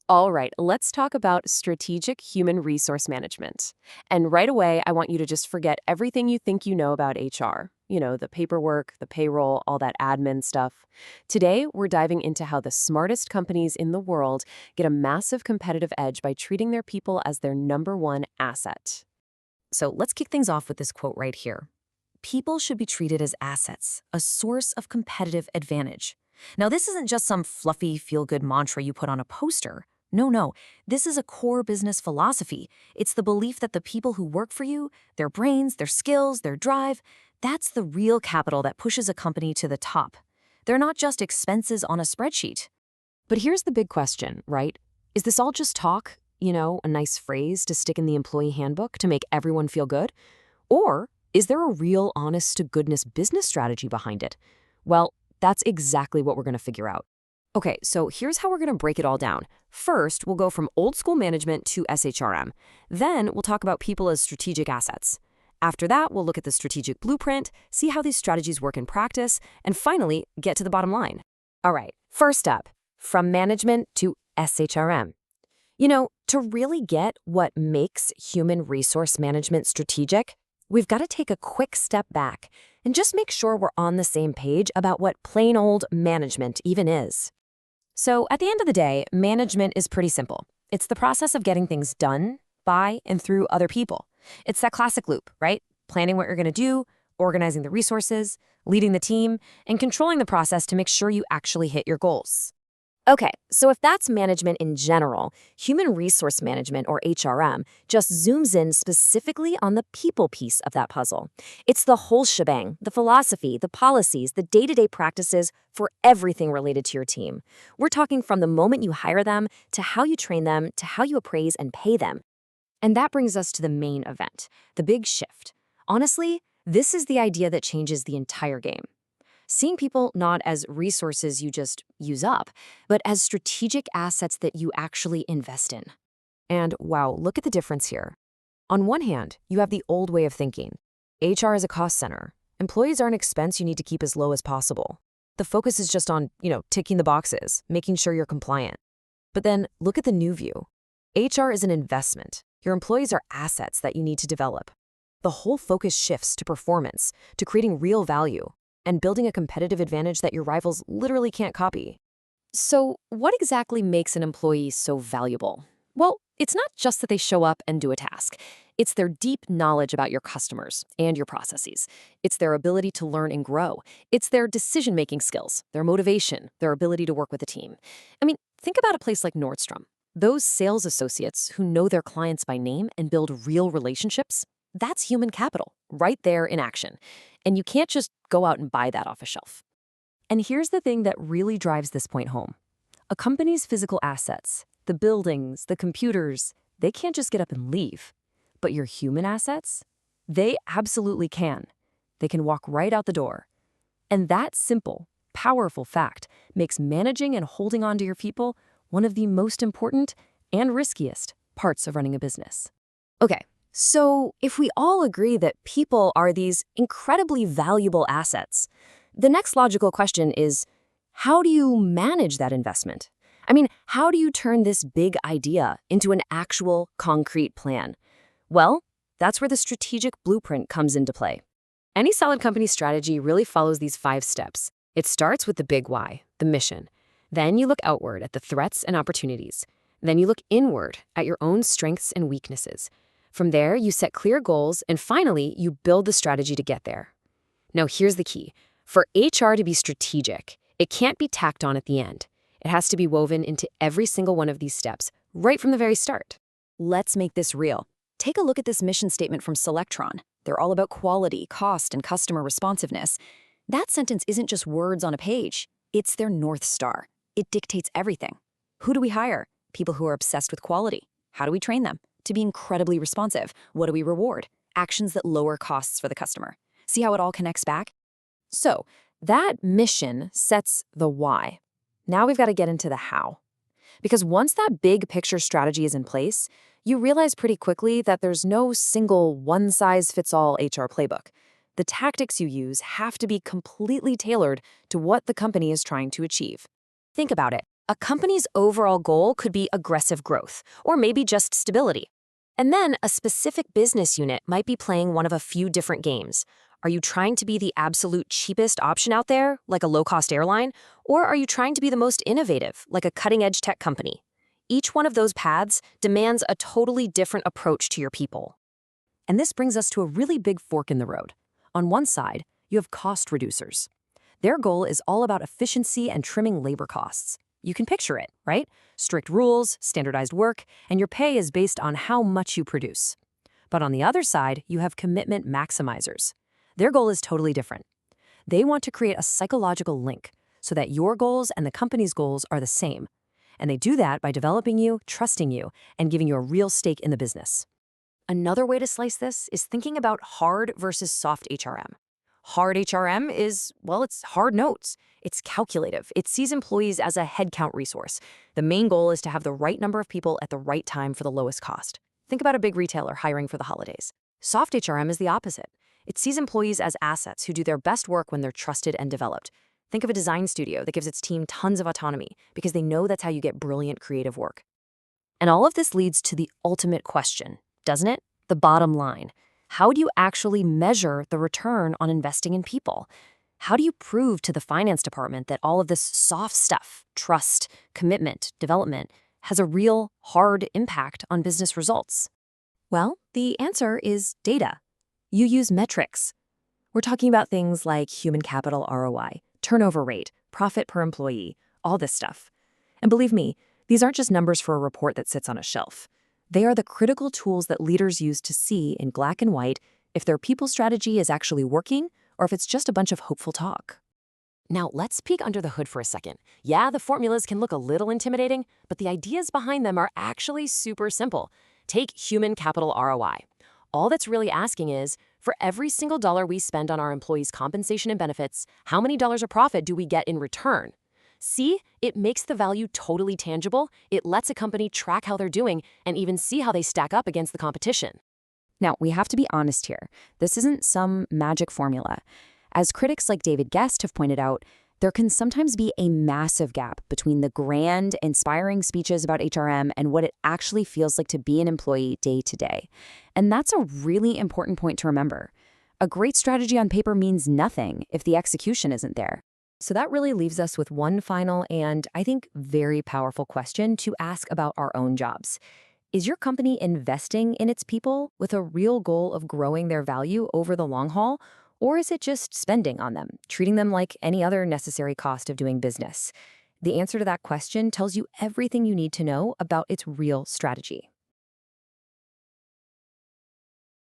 All right, let's talk about strategic human resource management. And right away, I want you to just forget everything you think you know about HR. You know, the paperwork, the payroll, all that admin stuff. Today, we're diving into how the smartest companies in the world get a massive competitive edge by treating their people as their number one asset. So let's kick things off with this quote right here. People should be treated as assets, a source of competitive advantage. Now, this isn't just some fluffy, feel good mantra you put on a poster. No. This is a core business philosophy. It's the belief that the people who work for you, their brains, their skills, their drive, that's the real capital that pushes a company to the top. They're not just expenses on a spreadsheet. But here's the big question, right? Is this all just talk? You know, a nice phrase to stick in the employee handbook to make everyone feel good? Or is there a real honest to goodness business strategy behind it? Well, that's exactly what we're going to figure out. Okay, so here's how we're going to break it all down. First, we'll go from old school management to SHRM. Then we'll talk about people as strategic assets. After that, we'll look at the strategic blueprint, see how these strategies work in practice, and finally, get to the bottom line. All right, first up, from management to SHRM. You know, to really get what makes human resource management strategic, we've got to take a quick step back and just make sure we're on the same page about what plain old management even is. So, at the end of the day, management is pretty simple. It's the process of getting things done by and through other people. It's that classic loop, right? Planning what you're going to do, organizing the resources, leading the team, and controlling the process to make sure you actually hit your goals. Okay, so if that's management in general, human resource management, or HRM, just zooms in specifically on the people piece of that puzzle. It's the whole shebang, the philosophy, the policies, the day-to-day practices for everything related to your team. We're talking from the moment you hire them, to how you train them, to how you appraise and pay them. And that brings us to the main event, the big shift. Honestly, this is the idea that changes the entire game. Seeing people not as resources you just use up, but as strategic assets that you actually invest in. And wow, look at the difference here. On one hand, you have the old way of thinking. HR is a cost center. Employees are an expense you need to keep as low as possible. The focus is just on, ticking the boxes, making sure you're compliant. But then look at the new view. HR is an investment. Your employees are assets that you need to develop. The whole focus shifts to performance, to creating real value, and building a competitive advantage that your rivals literally can't copy. So, what exactly makes an employee so valuable? Well, it's not just that they show up and do a task. It's their deep knowledge about your customers and your processes. It's their ability to learn and grow. It's their decision-making skills, their motivation, their ability to work with a team. I mean, think about a place like Nordstrom. Those sales associates who know their clients by name and build real relationships, that's human capital, right there in action. And you can't just go out and buy that off a shelf. And here's the thing that really drives this point home. A company's physical assets, the buildings, the computers, they can't just get up and leave. But your human assets? They absolutely can. They can walk right out the door. And that simple, powerful fact makes managing and holding on to your people one of the most important and riskiest parts of running a business. Okay. So, if we all agree that people are these incredibly valuable assets, the next logical question is, how do you manage that investment? I mean, how do you turn this big idea into an actual concrete plan? Well, that's where the strategic blueprint comes into play. Any solid company strategy really follows these 5 steps. It starts with the big why, the mission. Then you look outward at the threats and opportunities. Then you look inward at your own strengths and weaknesses. From there, you set clear goals, and finally, you build the strategy to get there. Now, here's the key. For HR to be strategic, it can't be tacked on at the end. It has to be woven into every single one of these steps, right from the very start. Let's make this real. Take a look at this mission statement from Selectron. They're all about quality, cost, and customer responsiveness. That sentence isn't just words on a page. It's their North Star. It dictates everything. Who do we hire? People who are obsessed with quality. How do we train them? To be incredibly responsive. What do we reward? Actions that lower costs for the customer. See how it all connects back? So, that mission sets the why. Now we've got to get into the how. Because once that big picture strategy is in place, you realize pretty quickly that there's no single one-size-fits-all HR playbook. The tactics you use have to be completely tailored to what the company is trying to achieve. Think about it. A company's overall goal could be aggressive growth, or maybe just stability. And then a specific business unit might be playing one of a few different games. Are you trying to be the absolute cheapest option out there, like a low-cost airline? Or are you trying to be the most innovative, like a cutting-edge tech company? Each one of those paths demands a totally different approach to your people. And this brings us to a really big fork in the road. On one side, you have cost reducers. Their goal is all about efficiency and trimming labor costs. You can picture it, right? Strict rules, standardized work, and your pay is based on how much you produce. But on the other side, you have commitment maximizers. Their goal is totally different. They want to create a psychological link so that your goals and the company's goals are the same. And they do that by developing you, trusting you, and giving you a real stake in the business. Another way to slice this is thinking about hard versus soft HRM. Hard HRM is, well, it's hard notes. It's calculative. It sees employees as a headcount resource. The main goal is to have the right number of people at the right time for the lowest cost. Think about a big retailer hiring for the holidays. Soft HRM is the opposite. It sees employees as assets who do their best work when they're trusted and developed. Think of a design studio that gives its team tons of autonomy because they know that's how you get brilliant creative work. And all of this leads to the ultimate question, doesn't it? The bottom line. How do you actually measure the return on investing in people? How do you prove to the finance department that all of this soft stuff, trust, commitment, development, has a real, hard impact on business results? Well, the answer is data. You use metrics. We're talking about things like human capital ROI, turnover rate, profit per employee, all this stuff. And believe me, these aren't just numbers for a report that sits on a shelf. They are the critical tools that leaders use to see in black and white if their people strategy is actually working or if it's just a bunch of hopeful talk. Now, let's peek under the hood for a second. Yeah, the formulas can look a little intimidating, but the ideas behind them are actually super simple. Take human capital ROI. All that's really asking is, for every single dollar we spend on our employees' compensation and benefits, how many dollars of profit do we get in return? See, it makes the value totally tangible. It lets a company track how they're doing and even see how they stack up against the competition. Now, we have to be honest here. This isn't some magic formula. As critics like David Guest have pointed out, there can sometimes be a massive gap between the grand, inspiring speeches about HRM and what it actually feels like to be an employee day to day. And that's a really important point to remember. A great strategy on paper means nothing if the execution isn't there. So that really leaves us with one final and, I think, very powerful question to ask about our own jobs. Is your company investing in its people with a real goal of growing their value over the long haul? Or is it just spending on them, treating them like any other necessary cost of doing business? The answer to that question tells you everything you need to know about its real strategy.